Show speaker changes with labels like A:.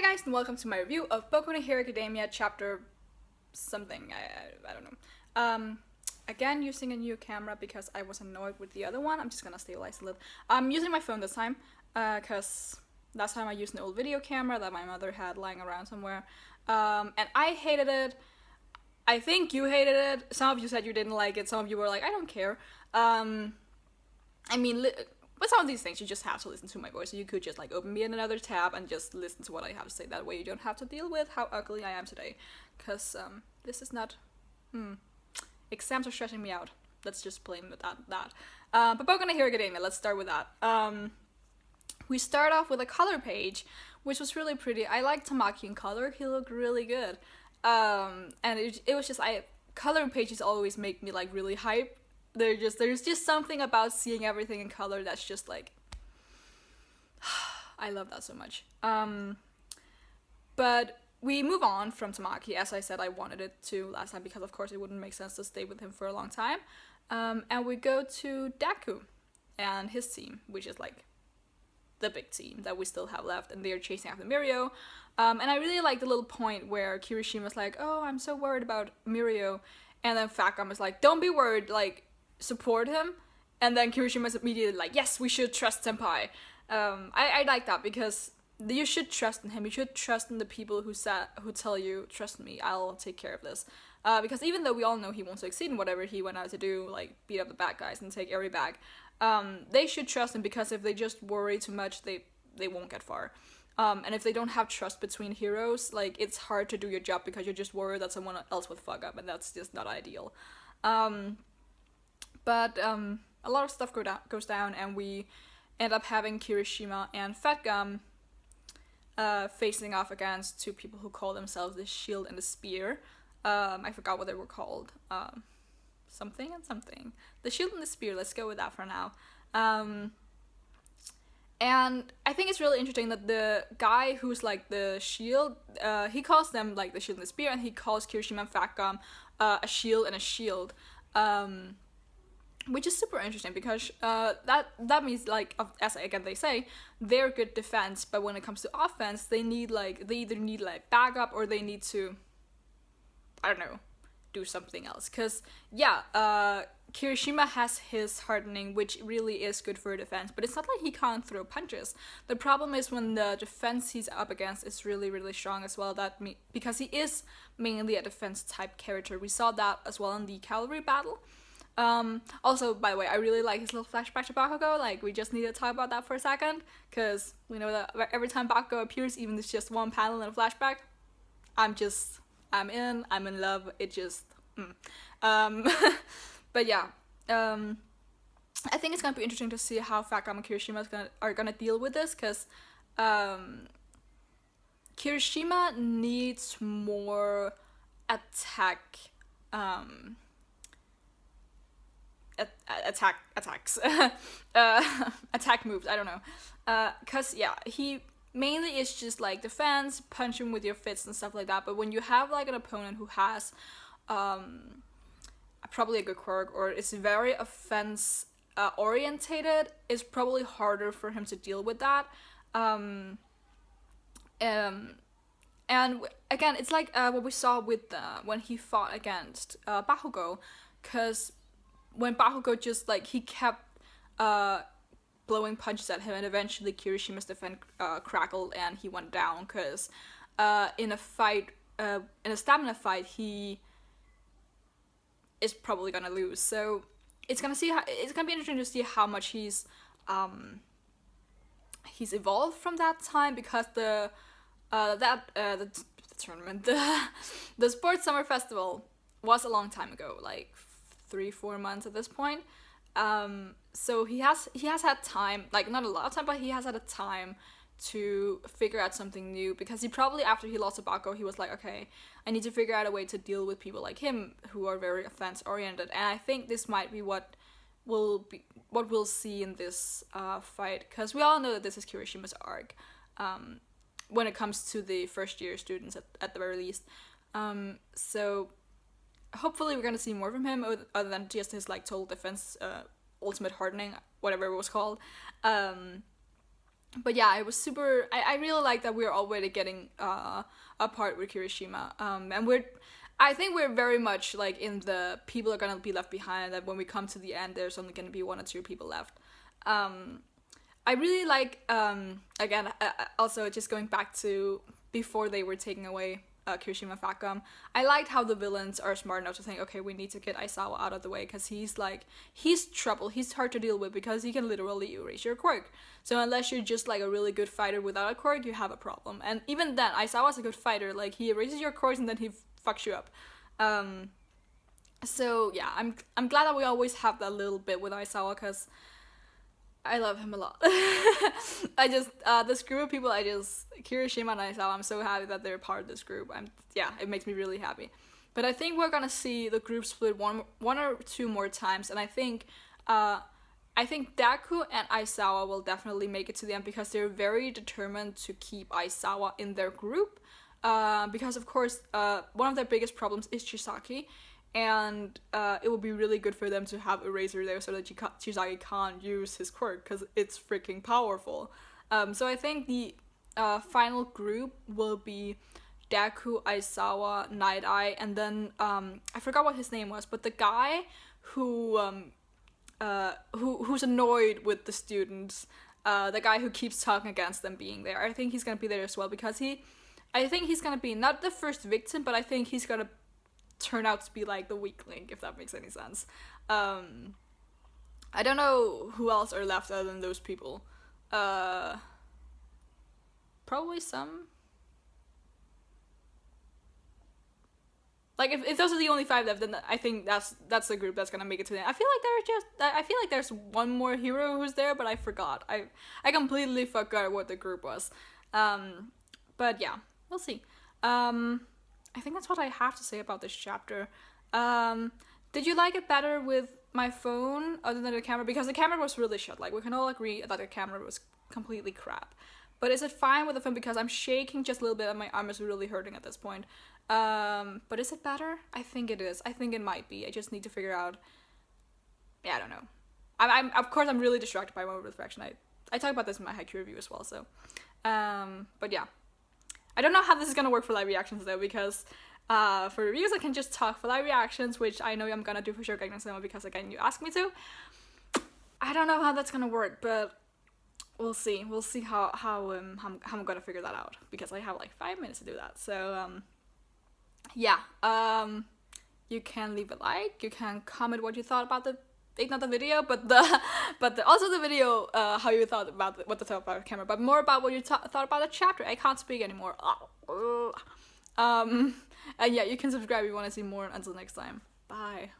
A: Hi guys and welcome to my review of Boku no Hero Academia chapter something, I don't know. Again using a new camera because I was annoyed with the other one. I'm just gonna stabilize a little. I'm using my phone this time because last time I used an old video camera that my mother had lying around somewhere, and I hated it. I think you hated it. Some of you said you didn't like it. Some of you were like, I don't care. I mean, with some of these things, you just have to listen to my voice. So you could just like open me in another tab and just listen to what I have to say. That way, you don't have to deal with how ugly I am today. Because this is not. Exams are stressing me out. Let's just blame that. But Boku no Hero Academia. Let's start with that. We start off with a color page, which was really pretty. I liked Tamaki in color. He looked really good. And it was just color pages always make me like really hype. There's just something about seeing everything in color that's just like I love that so much. But we move on from Tamaki. As I said, I wanted it to last time because of course it wouldn't make sense to stay with him for a long time. And we go to Deku and his team, which is like the big team that we still have left, and they're chasing after Mirio. And I really like the little point where Kirishima's like, oh, I'm so worried about Mirio, and then Fakam is like, don't be worried, like, support him. And then Kirishima's immediately like, yes, we should trust Senpai. I like that because you should trust in him. You should trust in the people who tell you, trust me, I'll take care of this. Because even though we all know he won't succeed in whatever he went out to do, like beat up the bad guys and take Eri back, they should trust him, because if they just worry too much, they won't get far. And if they don't have trust between heroes, like, it's hard to do your job because you're just worried that someone else would fuck up, and that's just not ideal. But a lot of stuff goes down, and we end up having Kirishima and Fat Gum facing off against two people who call themselves the Shield and the Spear. I forgot what they were called. Something and something. The Shield and the Spear, let's go with that for now. And I think it's really interesting that the guy who's like the Shield, he calls them like the Shield and the Spear, and he calls Kirishima and Fat Gum a shield and a shield. Which is super interesting because that means, like, as again they say, they're good defense, but when it comes to offense, they either need like backup, or they need to, I don't know, do something else. Cause Kirishima has his hardening, which really is good for defense, but it's not like he can't throw punches. The problem is when the defense he's up against is really, really strong as well. Because he is mainly a defense type character. We saw that as well in the cavalry battle. Also, by the way, I really like his little flashback to Bakugo. Like, we just need to talk about that for a second, because we know that every time Bakugo appears, even if it's just one panel in a flashback, I'm in love. It just, but yeah, I think it's gonna be interesting to see how Fat Gum and Kirishima are gonna deal with this, because Kirishima needs more attacks. Attack moves, I don't know, because he mainly is just like defense, punch him with your fists and stuff like that. But when you have like an opponent who has probably a good quirk, or is very offense orientated, it's probably harder for him to deal with that. And again, it's like what we saw with when he fought against Bakugo, because when Bakugo just like, he kept blowing punches at him, and eventually Kirishima's defense crackled and he went down, because in a stamina fight, he is probably gonna lose. So it's gonna be interesting to see how much he's evolved from that time, because the tournament, the sports summer festival was a long time ago, like 3-4 months at this point. So he has had time, like not a lot of time, but he has had a time to figure out something new, because he probably, after he lost to Bakugo, he was like, okay, I need to figure out a way to deal with people like him who are very offense oriented. And I think this might be what we'll see in this fight, because we all know that this is Kirishima's arc when it comes to the first year students at the very least. So hopefully we're gonna see more from him, other than just his like total defense, ultimate hardening, whatever it was called. But yeah, it was super. I really like that we're already getting apart with Kirishima. And I think we're very much like in the people are gonna be left behind. That when we come to the end, there's only gonna be one or two people left. I really like again also just going back to before they were taking away Kirishima Facom. I liked how the villains are smart enough to think, okay, we need to get Aizawa out of the way because he's trouble. He's hard to deal with because he can literally erase your quirk. So unless you're just like a really good fighter without a quirk, you have a problem. And even then, Aizawa's a good fighter. Like he erases your quirks and then he fucks you up. So yeah, I'm glad that we always have that little bit with Aizawa because I love him a lot. I just this group of people, Kirishima and Aizawa, I'm so happy that they're part of this group. It makes me really happy. But I think we're gonna see the group split one or two more times, and I think Daku and Aizawa will definitely make it to the end because they're very determined to keep Aizawa in their group. Because of course, one of their biggest problems is Chisaki, and it would be really good for them to have Eraser there so that Chisaki can't use his quirk because it's freaking powerful. So I think the final group will be Daku, Aizawa, Night Eye, and then I forgot what his name was, but the guy who's annoyed with the students, the guy who keeps talking against them being there. I think he's gonna be there as well because I think he's gonna be not the first victim, but I think he's gonna turn out to be like the weak link, if that makes any sense. I don't know who else are left other than those people. Probably some. Like if those are the only 5 left, then I think that's the group that's gonna make it to the end. I feel like there's one more hero who's there, but I forgot. I completely forgot what the group was. But yeah, we'll see. I think that's what I have to say about this chapter. Did you like it better with my phone other than the camera? Because the camera was really shit. Like, we can all agree that the camera was completely crap. But is it fine with the phone? Because I'm shaking just a little bit and my arm is really hurting at this point. But is it better? I think it is. I think it might be. I just need to figure out. Yeah, I don't know. I'm of course I'm really distracted by my reflection. I talk about this in my Haikyuu review as well. So, but yeah. I don't know how this is gonna work for live reactions though, because for reviews I can just talk. For live reactions, which I know I'm gonna do for sure because again you asked me to. I don't know how that's gonna work, but we'll see. We'll see how I'm gonna figure that out because I have like 5 minutes to do that. So yeah. You can leave a like. You can comment what you thought about not the video, but also the video, how you thought about what you thought about the camera, but more about what you thought about the chapter. I can't speak anymore. And yeah, you can subscribe if you want to see more. Until next time, bye.